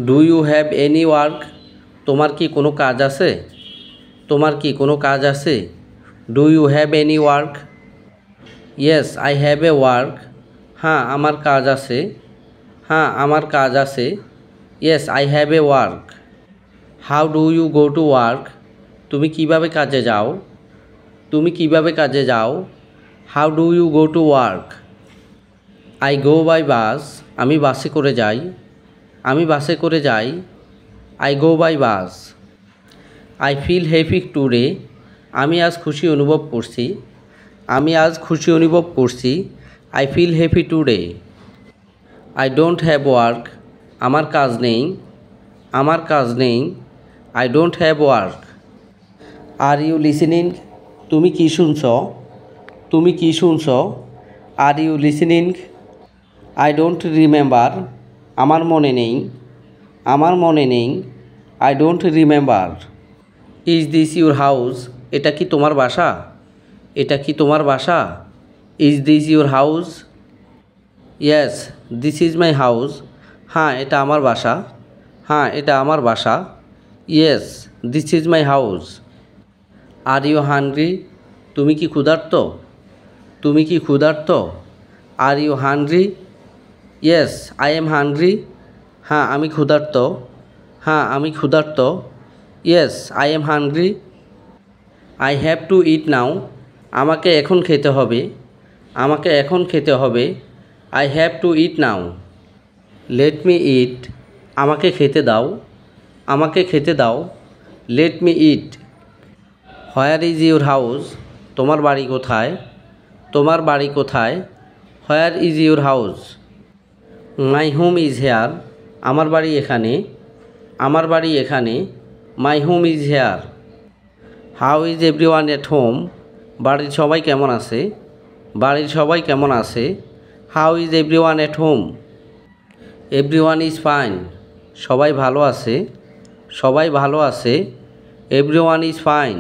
Do you have any work? তোমার কি কোনো কাজ আছে? তোমার কি কোনো কাজ আছে? Do you have any work? Yes I have a work. হ্যাঁ আমার কাজ আছে। হ্যাঁ আমার কাজ আছে। Yes I have a work. How do you go to work? তুমি কিভাবে কাজে যাও? তুমি কিভাবে কাজে যাও? How do you go to work? I go by bus. আমি বাসে করে যাই। আমি বাসে করে যাই। I go by bus. I feel happy today. আমি আজ খুশি অনুভব করছি। আমি আজ খুশি অনুভব করছি। I feel happy today. I don't have work. আমার কাজ নেই। আমার কাজ নেই। I don't have work. Are you listening? তুমি কি শুনছ? তুমি কি শুনছ? Are you listening? I don't remember. আমার মনে নেই। আমার মনে নেই। I don't remember. Is this your house? এটা কি তোমার বাসা? এটা কি তোমার বাসা? Is this your house? Yes this is my house. হ্যাঁ এটা আমার বাসা। হ্যাঁ এটা আমার বাসা। Yes this is my house. Are you hungry? তুমি কি ক্ষুধার্ত? তুমি কি ক্ষুধার্ত? Are you hungry? Yes I am hungry. হ্যাঁ আমি ক্ষুধার্ত। হ্যাঁ আমি ক্ষুধার্ত। Yes I am hungry. I have to eat now. আমাকে এখন খেতে হবে। আমাকে এখন খেতে হবে। I have to eat now. Let me eat. আমাকে খেতে দাও। আমাকে খেতে দাও। Let me eat. Where is your house? তোমার বাড়ি কোথায়? তোমার বাড়ি কোথায়? Where is your house? My home is here. আমার বাড়ি এখানে। আমার বাড়ি এখানে। My home is here. How is everyone at home? বাড়ির সবাই কেমন আছে? বাড়ির সবাই কেমন আছে? How is everyone at home? Everyone is fine. সবাই ভালো আছে। সবাই ভালো আছে। Everyone is fine.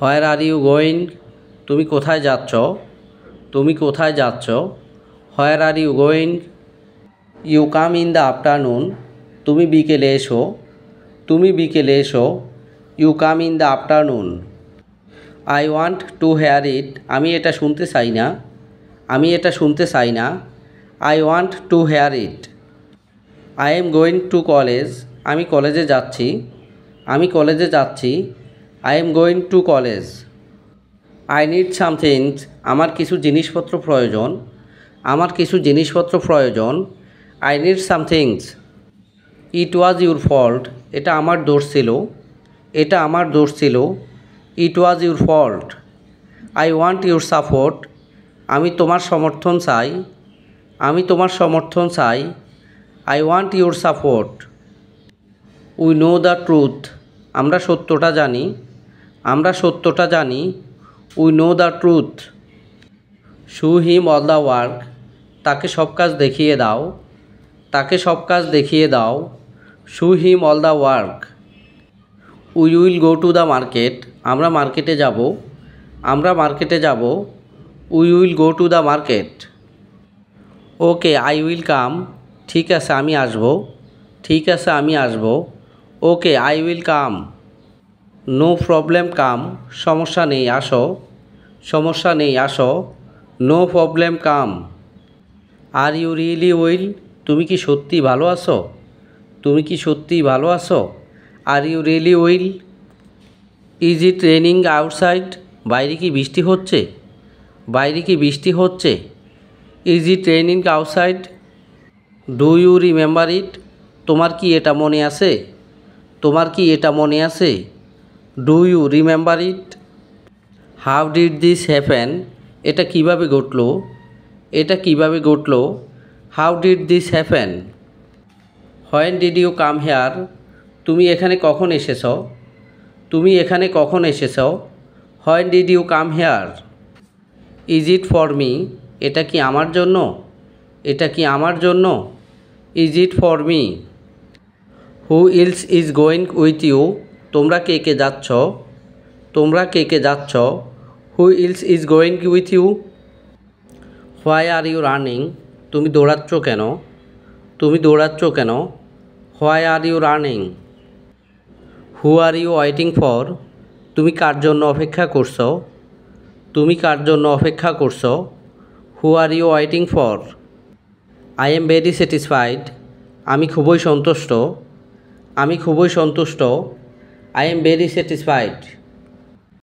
Where are you going? তুমি কোথায় যাচ্ছ? তুমি কোথায় যাচ্ছ? Where are you going? You come in the afternoon. তুমি বিকেলে এসো। তুমি বিকেলে এসো। You come in the afternoon. I want to hear it. আমি এটা শুনতে চাই না। আমি এটা শুনতে চাই না। I want to hear it. I am going to college. আমি কলেজে যাচ্ছি। আমি কলেজে যাচ্ছি। I am going to college. I need somethings. আমার কিছু জিনিসপত্র প্রয়োজন। আমার কিছু জিনিসপত্র প্রয়োজন। I need somethings. It was your fault. এটা আমার দোষ ছিল। এটা আমার দোষ ছিল। It was your fault. I want your support. আমি তোমার সমর্থন চাই। আমি তোমার সমর্থন চাই। I want your support. We know the truth. আমরা সত্যটা জানি। আমরা সত্যটা জানি। We know the truth. Show him all the work. তাকে সব কাজ দেখিয়ে দাও। তাকে সব কাজ দেখিয়ে দাও। Show him all the work. We will go to the market. আমরা মার্কেটে যাব। আমরা মার্কেটে যাব। We will go to the market. Okay I will come. ঠিক আছে আমি আসব। ঠিক আছে আমি আসব। Okay I will come. No problem come. সমস্যা নেই আসো। সমস্যা নেই আসো। No problem come. Are you really will? তুমি কি সত্যি ভালো আছো? তুমি কি সত্যি ভালো আছো? Are you really well? Is it raining outside? বাইরে কি বৃষ্টি হচ্ছে? বাইরে কি বৃষ্টি হচ্ছে? Is it raining outside? Do you remember it? তোমার কি এটা মনে আছে? তোমার কি এটা মনে আছে? Do you remember it? How did this happen? এটা কিভাবে ঘটলো? এটা কিভাবে ঘটলো? How did this happen? When did you come here? তুমি এখানে কখন এসেছ? তুমি এখানে কখন এসেছ? When did you come here? Is it for me? এটা কি আমার জন্য? এটা কি আমার জন্য? Is it for me? Who else is going with you? তোমরা কে কে যাচ্ছ? তোমরা কে কে যাচ্ছ? হু else is going with you? Why are you running? তুমি দৌড়াচ্ছ কেন? তুমি দৌড়াচ্ছ কেন? Why are you running? Who are you waiting for? তুমি কার জন্য অপেক্ষা করছো? তুমি কার জন্য অপেক্ষা করছো? Who are you waiting for? I am very satisfied. আমি খুবই সন্তুষ্ট। আমি খুবই সন্তুষ্ট। I am very satisfied.